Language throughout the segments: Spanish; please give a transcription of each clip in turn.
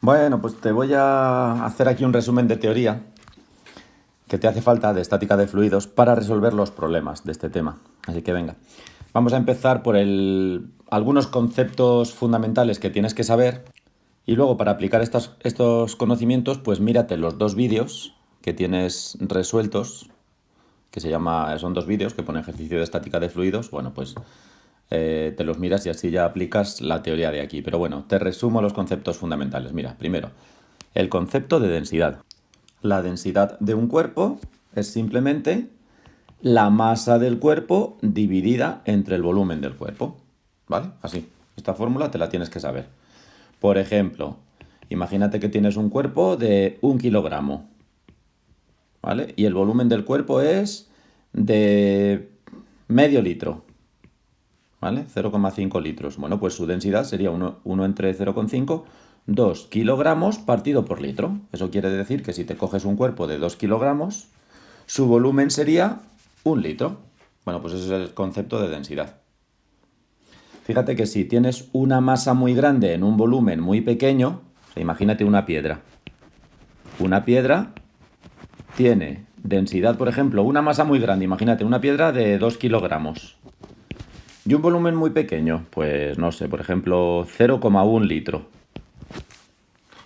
Bueno, pues te voy a hacer aquí un resumen de teoría que te hace falta de estática de fluidos para resolver los problemas de este tema. Así que venga, vamos a empezar por algunos conceptos fundamentales que tienes que saber y luego para aplicar estos conocimientos, pues mírate los dos vídeos que tienes resueltos, son dos vídeos que pone ejercicio de estática de fluidos. Bueno, pues te los miras y así ya aplicas la teoría de aquí. Pero bueno, te resumo los conceptos fundamentales. Mira, primero, el concepto de densidad. La densidad de un cuerpo es simplemente la masa del cuerpo dividida entre el volumen del cuerpo. ¿Vale? Así. Esta fórmula te la tienes que saber. Por ejemplo, imagínate que tienes un cuerpo de 1 kilogramo. ¿Vale? Y el volumen del cuerpo es de medio litro. ¿Vale? 0,5 litros. Bueno, pues su densidad sería 1 entre 0,5, 2 kilogramos partido por litro. Eso quiere decir que si te coges un cuerpo de 2 kilogramos, su volumen sería 1 litro. Bueno, pues ese es el concepto de densidad. Fíjate que si tienes una masa muy grande en un volumen muy pequeño, o sea, imagínate una piedra. Una piedra tiene densidad, por ejemplo, una masa muy grande, imagínate una piedra de 2 kilogramos. Y un volumen muy pequeño, pues no sé, por ejemplo, 0,1 litro.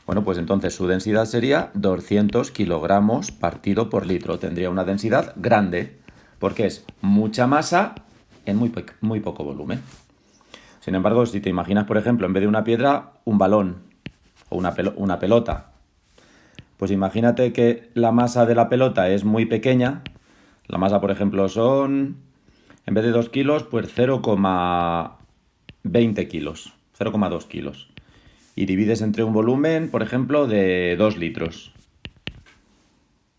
Bueno, pues entonces su densidad sería 200 kilogramos partido por litro. Tendría una densidad grande, porque es mucha masa en muy poco volumen. Sin embargo, si te imaginas, por ejemplo, en vez de una piedra, un balón o una pelota, pues imagínate que la masa de la pelota es muy pequeña. La masa, por ejemplo, son, en vez de 2 kilos, pues 0,20 kilos, 0,2 kilos. Y divides entre un volumen, por ejemplo, de 2 litros.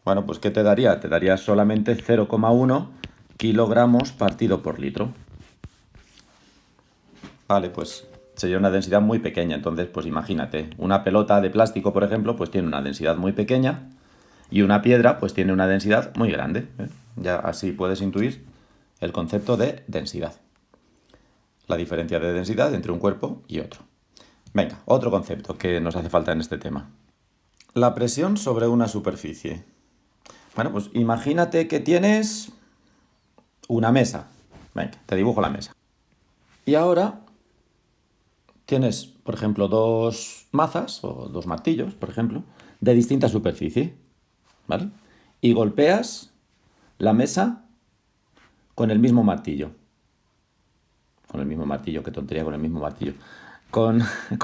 Bueno, pues ¿qué te daría? Te daría solamente 0,1 kilogramos partido por litro. Vale, pues sería una densidad muy pequeña. Entonces, pues imagínate, una pelota de plástico, por ejemplo, pues tiene una densidad muy pequeña y una piedra, pues tiene una densidad muy grande. Ya así puedes intuir el concepto de densidad. La diferencia de densidad entre un cuerpo y otro. Venga, otro concepto que nos hace falta en este tema. La presión sobre una superficie. Bueno, pues imagínate que tienes una mesa. Venga, te dibujo la mesa. Y ahora tienes, por ejemplo, dos mazas o dos martillos, por ejemplo, de distinta superficie. ¿Vale? Y golpeas la mesa con el mismo martillo. Con el mismo martillo, qué tontería, con el mismo martillo. Con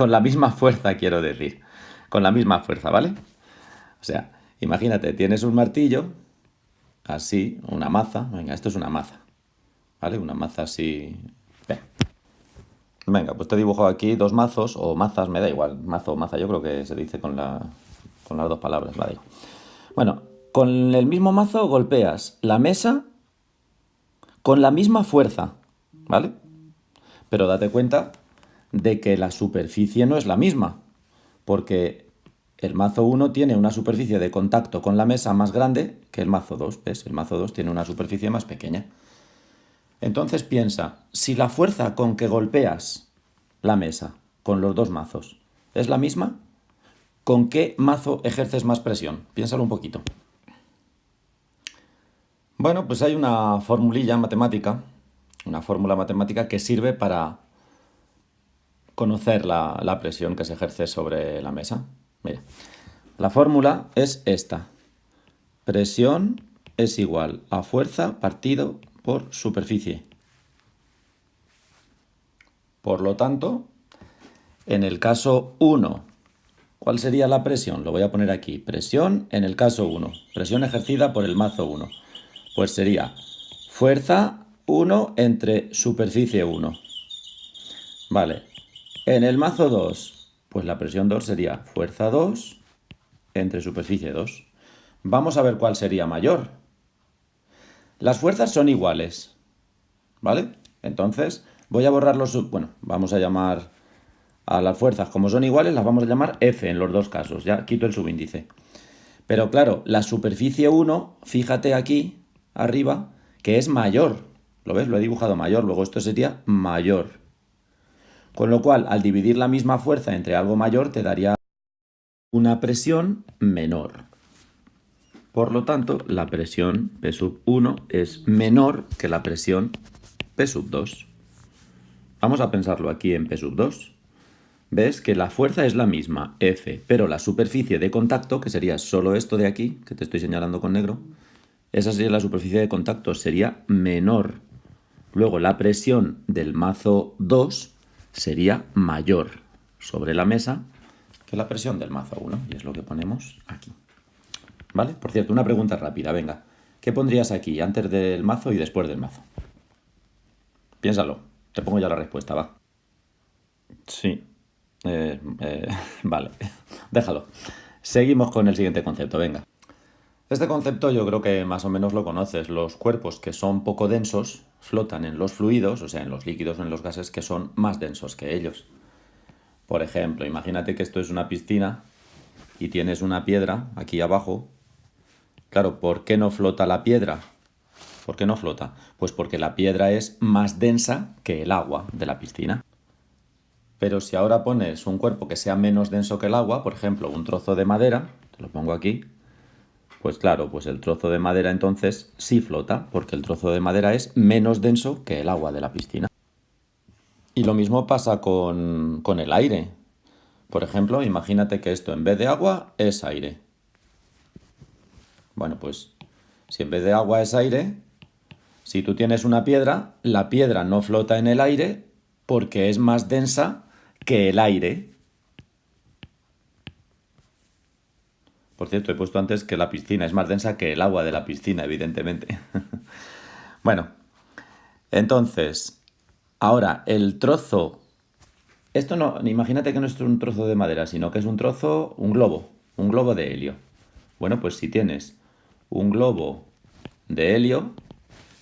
la misma fuerza, quiero decir. Con la misma fuerza, ¿vale? O sea, imagínate, tienes un martillo, así, una maza. Venga, esto es una maza. ¿Vale? Una maza así. Venga, pues te he dibujado aquí dos mazos, o mazas, me da igual. Mazo o maza, yo creo que se dice con las dos palabras, la digo. Bueno, con el mismo mazo golpeas la mesa con la misma fuerza, ¿vale? Pero date cuenta de que la superficie no es la misma, porque el mazo 1 tiene una superficie de contacto con la mesa más grande que el mazo 2, ¿ves? El mazo 2 tiene una superficie más pequeña. Entonces piensa, si la fuerza con que golpeas la mesa con los dos mazos es la misma, ¿con qué mazo ejerces más presión? Piénsalo un poquito. Bueno, pues hay una formulilla matemática, una fórmula matemática que sirve para conocer la presión que se ejerce sobre la mesa. Mira, la fórmula es esta. Presión es igual a fuerza partido por superficie. Por lo tanto, en el caso 1, ¿cuál sería la presión? Lo voy a poner aquí. Presión en el caso 1. Presión ejercida por el mazo 1. Pues sería fuerza 1 entre superficie 1. Vale. En el mazo 2, pues la presión 2 sería fuerza 2 entre superficie 2. Vamos a ver cuál sería mayor. Las fuerzas son iguales, ¿vale? Entonces voy a borrar bueno, vamos a llamar a las fuerzas, como son iguales, las vamos a llamar F en los dos casos. Ya quito el subíndice. Pero claro, la superficie 1, fíjate aquí, arriba, que es mayor. ¿Lo ves? Lo he dibujado mayor, luego esto sería mayor. Con lo cual, al dividir la misma fuerza entre algo mayor, te daría una presión menor. Por lo tanto, la presión P sub 1 es menor que la presión P sub 2. Vamos a pensarlo aquí en P sub 2. ¿Ves que la fuerza es la misma, F, pero la superficie de contacto, que sería solo esto de aquí, que te estoy señalando con negro, esa sería la superficie de contacto, sería menor. Luego la presión del mazo 2 sería mayor sobre la mesa que la presión del mazo 1, y es lo que ponemos aquí. ¿Vale? Por cierto, una pregunta rápida, venga. ¿Qué pondrías aquí, antes del mazo y después del mazo? Piénsalo, te pongo ya la respuesta, va. Sí. Vale, déjalo. Seguimos con el siguiente concepto, venga. Este concepto yo creo que más o menos lo conoces. Los cuerpos que son poco densos flotan en los fluidos, o sea, en los líquidos o en los gases que son más densos que ellos. Por ejemplo, imagínate que esto es una piscina y tienes una piedra aquí abajo. Claro, ¿por qué no flota la piedra? ¿Por qué no flota? Pues porque la piedra es más densa que el agua de la piscina. Pero si ahora pones un cuerpo que sea menos denso que el agua, por ejemplo, un trozo de madera, te lo pongo aquí, pues claro, pues el trozo de madera entonces sí flota, porque el trozo de madera es menos denso que el agua de la piscina. Y lo mismo pasa con el aire. Por ejemplo, imagínate que esto en vez de agua es aire. Bueno, pues si en vez de agua es aire, si tú tienes una piedra, la piedra no flota en el aire porque es más densa que el aire. Por cierto, he puesto antes que la piscina es más densa que el agua de la piscina, evidentemente. Bueno, entonces, ahora el trozo... Esto no, imagínate que no es un trozo de madera, sino que es un trozo, un globo de helio. Bueno, pues si tienes un globo de helio,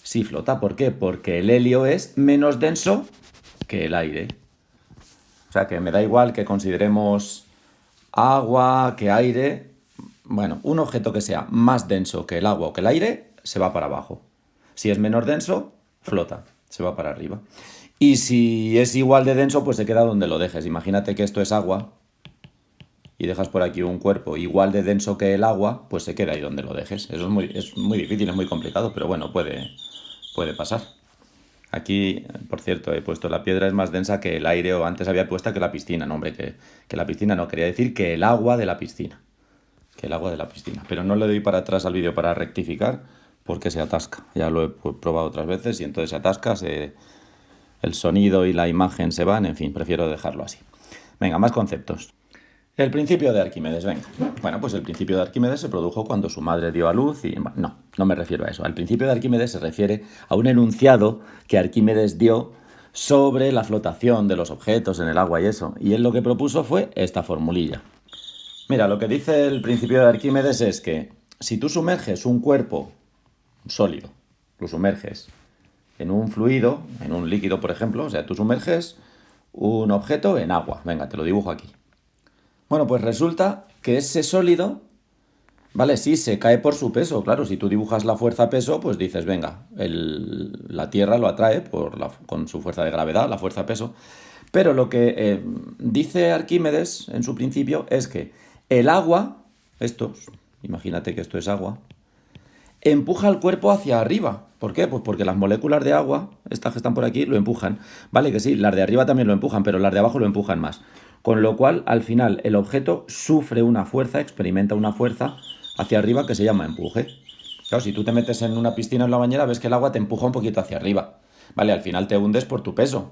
sí flota. ¿Por qué? Porque el helio es menos denso que el aire. O sea que me da igual que consideremos agua, que aire. Bueno, un objeto que sea más denso que el agua o que el aire, se va para abajo. Si es menos denso, flota, se va para arriba. Y si es igual de denso, pues se queda donde lo dejes. Imagínate que esto es agua y dejas por aquí un cuerpo igual de denso que el agua, pues se queda ahí donde lo dejes. Eso es muy difícil, es muy complicado, pero bueno, puede pasar. Aquí, por cierto, he puesto la piedra es más densa que el aire, o antes había puesto que la piscina. No, hombre, que la piscina no, quería decir que el agua de la piscina. Que el agua de la piscina. Pero no le doy para atrás al vídeo para rectificar porque se atasca. Ya lo he probado otras veces y entonces se atasca, el sonido y la imagen se van, en fin, prefiero dejarlo así. Venga, más conceptos. El principio de Arquímedes, venga. Bueno, pues el principio de Arquímedes se produjo cuando su madre dio a luz y... No me refiero a eso. Al principio de Arquímedes se refiere a un enunciado que Arquímedes dio sobre la flotación de los objetos en el agua y eso. Y él lo que propuso fue esta formulilla. Mira, lo que dice el principio de Arquímedes es que si tú sumerges un cuerpo sólido, lo sumerges en un fluido, en un líquido, por ejemplo, o sea, tú sumerges un objeto en agua. Venga, te lo dibujo aquí. Bueno, pues resulta que ese sólido, vale, sí, se cae por su peso. Claro, si tú dibujas la fuerza-peso, pues dices, venga, la Tierra lo atrae con su fuerza de gravedad, la fuerza-peso. Pero lo que dice Arquímedes en su principio es que el agua, imagínate que esto es agua, empuja el cuerpo hacia arriba. ¿Por qué? Pues porque las moléculas de agua, estas que están por aquí, lo empujan. Vale, que sí, las de arriba también lo empujan, pero las de abajo lo empujan más. Con lo cual, al final, el objeto sufre una fuerza, experimenta una fuerza hacia arriba que se llama empuje. Claro, si tú te metes en una piscina o en la bañera, ves que el agua te empuja un poquito hacia arriba. Vale, al final te hundes por tu peso.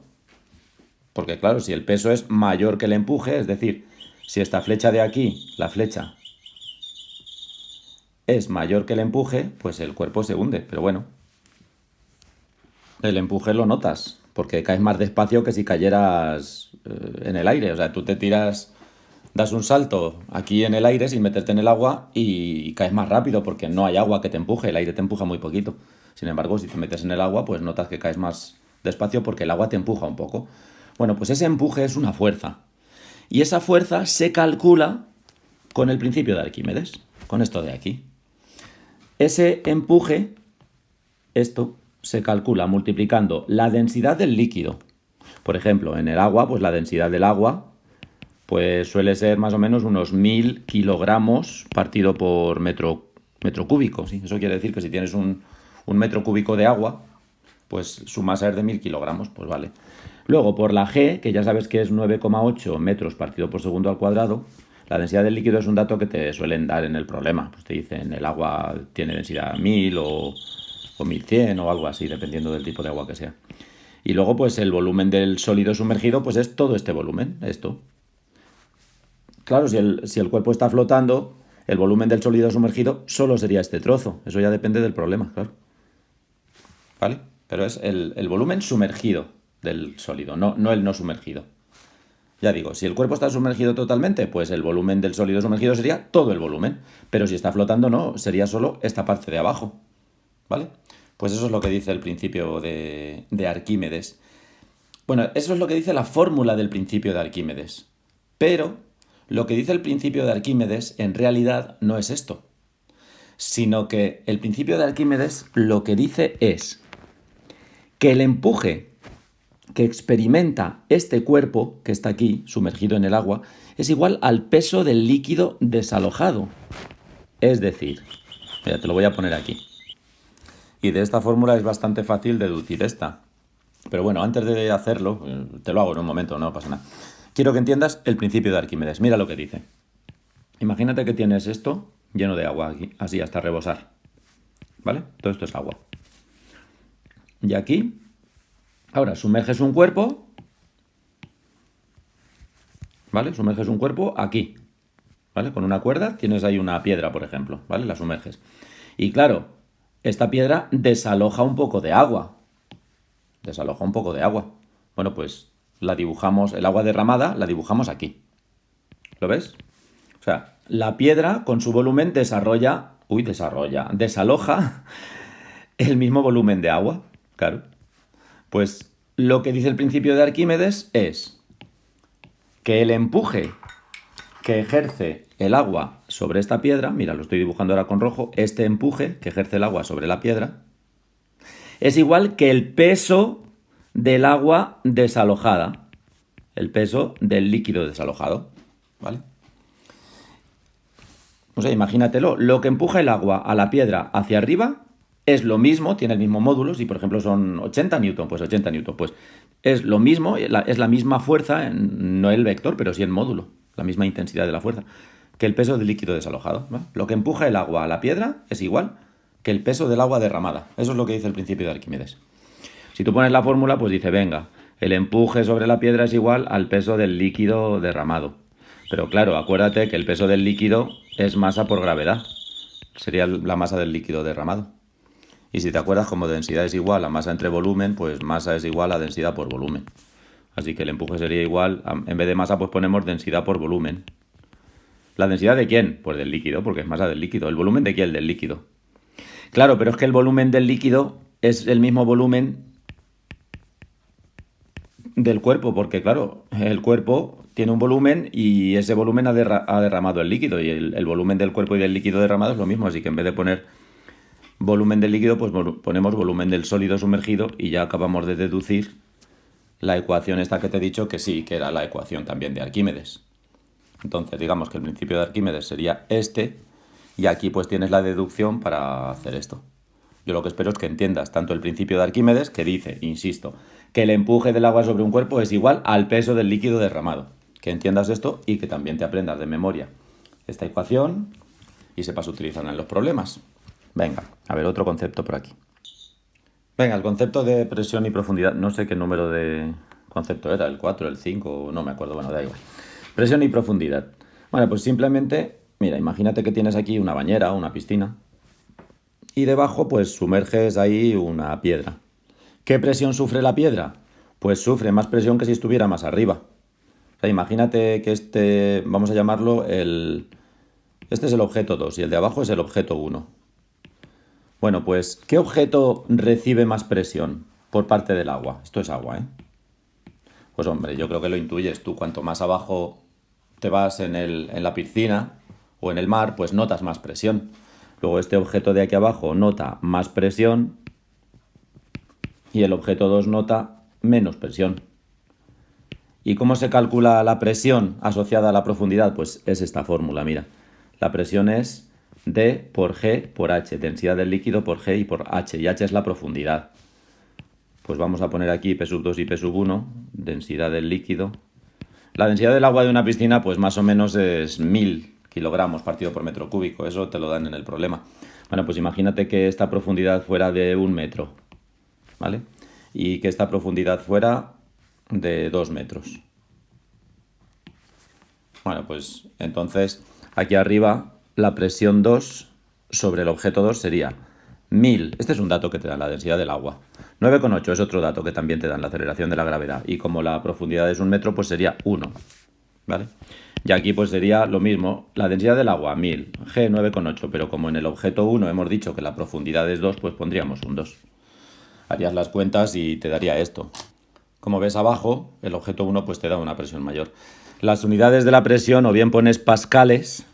Porque claro, si el peso es mayor que el empuje, es decir, si esta flecha de aquí, la flecha, es mayor que el empuje, pues el cuerpo se hunde. Pero bueno, el empuje lo notas, porque caes más despacio que si cayeras en el aire. O sea, tú te tiras, das un salto aquí en el aire sin meterte en el agua y caes más rápido porque no hay agua que te empuje, el aire te empuja muy poquito. Sin embargo, si te metes en el agua, pues notas que caes más despacio porque el agua te empuja un poco. Bueno, pues ese empuje es una fuerza. Y esa fuerza se calcula con el principio de Arquímedes, con esto de aquí. Ese empuje, esto se calcula multiplicando la densidad del líquido. Por ejemplo, en el agua, pues la densidad del agua pues suele ser más o menos unos 1000 kilogramos partido por metro cúbico. ¿Sí? Eso quiere decir que si tienes un metro cúbico de agua, pues su masa es de 1000 kilogramos, pues vale. Luego, por la G, que ya sabes que es 9,8 metros partido por segundo al cuadrado, la densidad del líquido es un dato que te suelen dar en el problema. Pues te dicen el agua tiene densidad 1000 o 1100 o algo así, dependiendo del tipo de agua que sea. Y luego, pues el volumen del sólido sumergido, pues es todo este volumen, esto. Claro, si el cuerpo está flotando, el volumen del sólido sumergido solo sería este trozo. Eso ya depende del problema, claro. ¿Vale? Pero es el volumen sumergido del sólido, no el no sumergido. Ya digo, si el cuerpo está sumergido totalmente, pues el volumen del sólido sumergido sería todo el volumen. Pero si está flotando, no, sería solo esta parte de abajo. ¿Vale? Pues eso es lo que dice el principio de Arquímedes. Bueno, eso es lo que dice la fórmula del principio de Arquímedes. Pero lo que dice el principio de Arquímedes en realidad no es esto, sino que el principio de Arquímedes lo que dice es que el empuje que experimenta este cuerpo que está aquí, sumergido en el agua, es igual al peso del líquido desalojado. Es decir, mira, te lo voy a poner aquí. Y de esta fórmula es bastante fácil deducir esta. Pero bueno, antes de hacerlo, te lo hago en un momento, no pasa nada. Quiero que entiendas el principio de Arquímedes. Mira lo que dice. Imagínate que tienes esto lleno de agua aquí, así hasta rebosar. ¿Vale? Todo esto es agua. Y aquí, ahora sumerges un cuerpo. ¿Vale? Sumerges un cuerpo aquí. ¿Vale? Con una cuerda tienes ahí una piedra, por ejemplo. ¿Vale? La sumerges. Y claro, esta piedra desaloja un poco de agua. Desaloja un poco de agua. Bueno, pues la dibujamos, el agua derramada la dibujamos aquí. ¿Lo ves? O sea, la piedra con su volumen desaloja el mismo volumen de agua. Claro. Pues lo que dice el principio de Arquímedes es que el empuje que ejerce el agua sobre esta piedra, mira, lo estoy dibujando ahora con rojo, este empuje que ejerce el agua sobre la piedra, es igual que el peso del agua desalojada, el peso del líquido desalojado, ¿vale? O sea, imagínatelo, lo que empuja el agua a la piedra hacia arriba es lo mismo, tiene el mismo módulo, si por ejemplo son 80 newton, pues 80 newton, pues es lo mismo, es la misma fuerza, no el vector, pero sí el módulo, la misma intensidad de la fuerza, que el peso del líquido desalojado, ¿vale? Lo que empuja el agua a la piedra es igual que el peso del agua derramada. Eso es lo que dice el principio de Arquímedes. Si tú pones la fórmula, pues dice, venga, el empuje sobre la piedra es igual al peso del líquido derramado. Pero claro, acuérdate que el peso del líquido es masa por gravedad. Sería la masa del líquido derramado. Y si te acuerdas, como densidad es igual a masa entre volumen, pues masa es igual a densidad por volumen. Así que el empuje sería igual, en vez de masa, pues ponemos densidad por volumen. ¿La densidad de quién? Pues del líquido, porque es masa del líquido. ¿El volumen de quién? Del líquido. Claro, pero es que el volumen del líquido es el mismo volumen del cuerpo, porque claro, el cuerpo tiene un volumen y ese volumen ha derramado el líquido, y el volumen del cuerpo y del líquido derramado es lo mismo, así que en vez de poner volumen del líquido, pues ponemos volumen del sólido sumergido y ya acabamos de deducir la ecuación esta que te he dicho, que sí, que era la ecuación también de Arquímedes. Entonces, digamos que el principio de Arquímedes sería este, y aquí pues tienes la deducción para hacer esto. Yo lo que espero es que entiendas tanto el principio de Arquímedes, que dice, insisto, que el empuje del agua sobre un cuerpo es igual al peso del líquido derramado. Que entiendas esto y que también te aprendas de memoria esta ecuación y sepas utilizarla en los problemas. Venga, a ver, otro concepto por aquí. Venga, el concepto de presión y profundidad. No sé qué número de concepto era, el 4, el 5, no me acuerdo, bueno, da igual. Presión y profundidad. Bueno, pues simplemente, mira, imagínate que tienes aquí una bañera o una piscina y debajo pues sumerges ahí una piedra. ¿Qué presión sufre la piedra? Pues sufre más presión que si estuviera más arriba. O sea, imagínate que este, vamos a llamarlo este es el objeto 2 y el de abajo es el objeto 1. Bueno, pues, ¿qué objeto recibe más presión por parte del agua? Esto es agua, ¿eh? Pues hombre, yo creo que lo intuyes tú. Cuanto más abajo te vas en la piscina o en el mar, pues notas más presión. Luego este objeto de aquí abajo nota más presión y el objeto 2 nota menos presión. ¿Y cómo se calcula la presión asociada a la profundidad? Pues es esta fórmula, mira. La presión es D por G por H, densidad del líquido por G y por H, y H es la profundidad. Pues vamos a poner aquí P2 y P1, densidad del líquido. La densidad del agua de una piscina pues más o menos es 1000 kilogramos partido por metro cúbico, eso te lo dan en el problema. Bueno, pues imagínate que esta profundidad fuera de 1 metro, ¿vale? Y que esta profundidad fuera de 2 metros. Bueno, pues entonces aquí arriba la presión 2 sobre el objeto 2 sería 1000. Este es un dato que te da la densidad del agua. 9,8 es otro dato que también te dan la aceleración de la gravedad. Y como la profundidad es 1 metro, pues sería 1. ¿Vale? Y aquí pues sería lo mismo. La densidad del agua, 1000. G, 9,8. Pero como en el objeto 1 hemos dicho que la profundidad es 2, pues pondríamos un 2. Harías las cuentas y te daría esto. Como ves abajo, el objeto 1 pues te da una presión mayor. Las unidades de la presión o bien pones pascales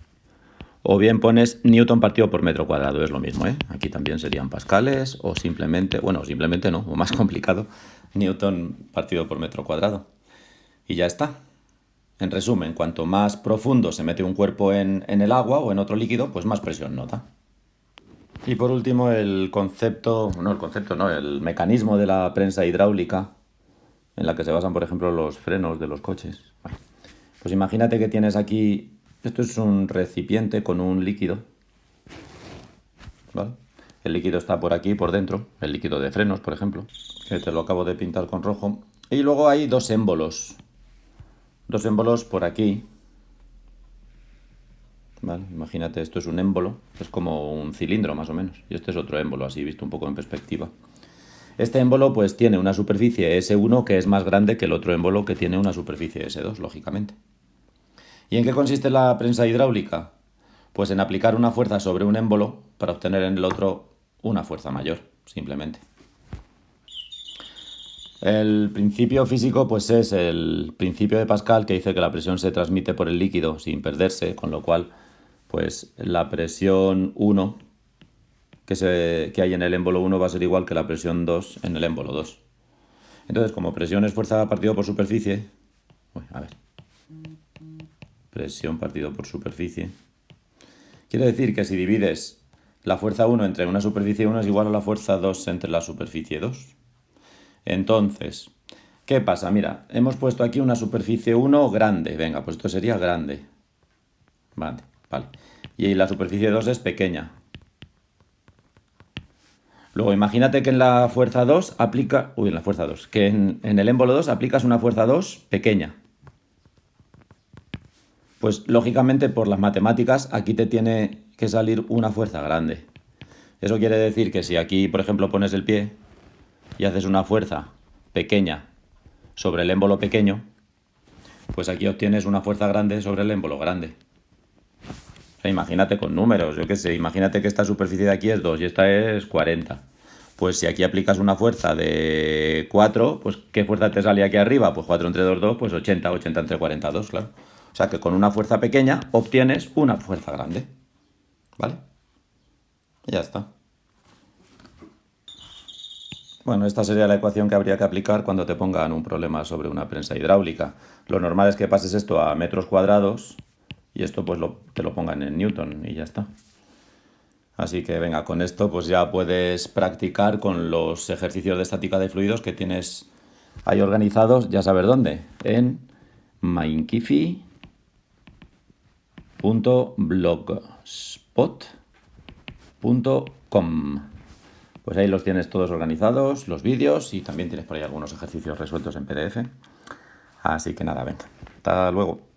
o bien pones newton partido por metro cuadrado, es lo mismo, ¿eh? Aquí también serían pascales o simplemente, bueno, simplemente no, o más complicado, newton partido por metro cuadrado. Y ya está. En resumen, cuanto más profundo se mete un cuerpo en el agua o en otro líquido, pues más presión nota. Y por último, el mecanismo de la prensa hidráulica, en la que se basan, por ejemplo, los frenos de los coches. Bueno, pues imagínate que tienes aquí, esto es un recipiente con un líquido, ¿vale? El líquido está por aquí, por dentro, el líquido de frenos, por ejemplo, que te lo acabo de pintar con rojo. Y luego hay dos émbolos por aquí, ¿vale? Imagínate, esto es un émbolo, es como un cilindro más o menos, y este es otro émbolo, así visto un poco en perspectiva. Este émbolo pues tiene una superficie S1 que es más grande que el otro émbolo que tiene una superficie S2, lógicamente. ¿Y en qué consiste la prensa hidráulica? Pues en aplicar una fuerza sobre un émbolo para obtener en el otro una fuerza mayor, simplemente. El principio físico pues es el principio de Pascal, que dice que la presión se transmite por el líquido sin perderse, con lo cual pues la presión 1 que hay en el émbolo 1 va a ser igual que la presión 2 en el émbolo 2. Entonces, como presión es fuerza partido por superficie, presión partido por superficie, quiere decir que si divides la fuerza 1 entre una superficie 1 es igual a la fuerza 2 entre la superficie 2. Entonces, ¿qué pasa? Mira, hemos puesto aquí una superficie 1 grande. Venga, pues esto sería grande. Vale. Y la superficie 2 es pequeña. Luego, imagínate que en la fuerza 2 que en el émbolo 2 aplicas una fuerza 2 pequeña. Pues, lógicamente, por las matemáticas, aquí te tiene que salir una fuerza grande. Eso quiere decir que si aquí, por ejemplo, pones el pie y haces una fuerza pequeña sobre el émbolo pequeño, pues aquí obtienes una fuerza grande sobre el émbolo grande. Imagínate con números, yo qué sé, imagínate que esta superficie de aquí es 2 y esta es 40. Pues si aquí aplicas una fuerza de 4, pues ¿qué fuerza te sale aquí arriba? Pues 4 entre 2, 2, pues 80 entre 42, claro. O sea que con una fuerza pequeña obtienes una fuerza grande, ¿vale? Y ya está. Bueno, esta sería la ecuación que habría que aplicar cuando te pongan un problema sobre una prensa hidráulica. Lo normal es que pases esto a metros cuadrados y esto pues te lo pongan en newton y ya está. Así que venga, con esto pues ya puedes practicar con los ejercicios de estática de fluidos que tienes ahí organizados, ya sabes dónde, en mainkifi.blogspot.com. Pues ahí los tienes todos organizados, los vídeos, y también tienes por ahí algunos ejercicios resueltos en PDF. Así que nada, venga, hasta luego.